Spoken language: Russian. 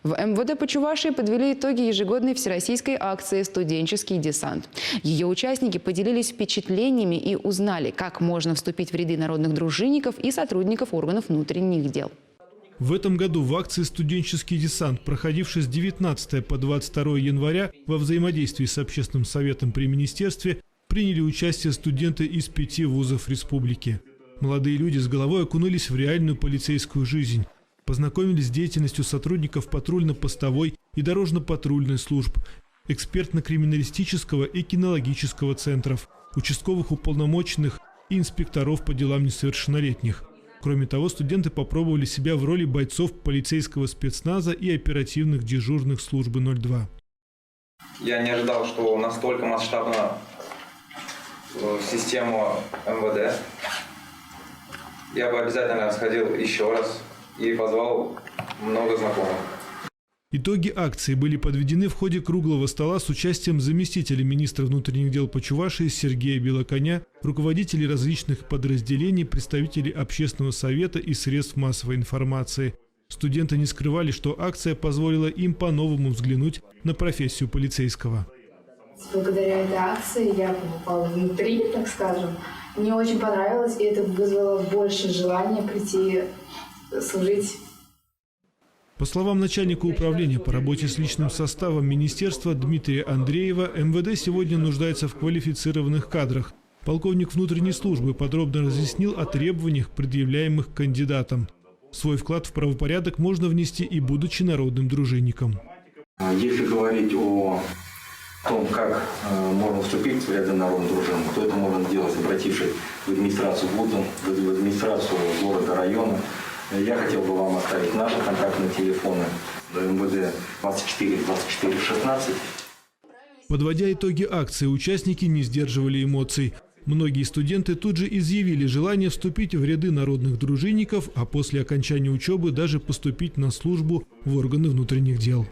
В МВД по Чувашии подвели итоги ежегодной всероссийской акции «Студенческий десант». Ее участники поделились впечатлениями и узнали, как можно вступить в ряды народных дружинников и сотрудников органов внутренних дел. В этом году в акции «Студенческий десант», проходившей с 19 по 22 января во взаимодействии с Общественным советом при министерстве, приняли участие студенты из 5 вузов республики. Молодые люди с головой окунулись в реальную полицейскую жизнь. Познакомились с деятельностью сотрудников патрульно-постовой и дорожно-патрульной служб, экспертно-криминалистического и кинологического центров, участковых уполномоченных и инспекторов по делам несовершеннолетних. Кроме того, студенты попробовали себя в роли бойцов полицейского спецназа и оперативных дежурных службы 02. Я не ожидал, что настолько масштабна система МВД. Я бы обязательно сходил еще раз и позвал много знакомых. Итоги акции были подведены в ходе круглого стола с участием заместителя министра внутренних дел по Чувашии Сергея Белоконя, руководителей различных подразделений, представителей Общественного совета и средств массовой информации. Студенты не скрывали, что акция позволила им по-новому взглянуть на профессию полицейского. Благодаря этой акции я попала внутри, так скажем. Мне очень понравилось, и это вызвало больше желания прийти служить. По словам начальника управления по работе с личным составом министерства Дмитрия Андреева, МВД сегодня нуждается в квалифицированных кадрах. Полковник внутренней службы подробно разъяснил о требованиях, предъявляемых кандидатам. Свой вклад в правопорядок можно внести и будучи народным дружинником. Если говорить о том, как можно вступить в ряды народных дружин, то это можно делать, обратившись в администрацию вуза, в администрацию города, района. Я хотел бы вам оставить наши контактные телефоны МВД 24 24 16. Подводя итоги акции, участники не сдерживали эмоций. Многие студенты тут же изъявили желание вступить в ряды народных дружинников, а после окончания учебы даже поступить на службу в органы внутренних дел.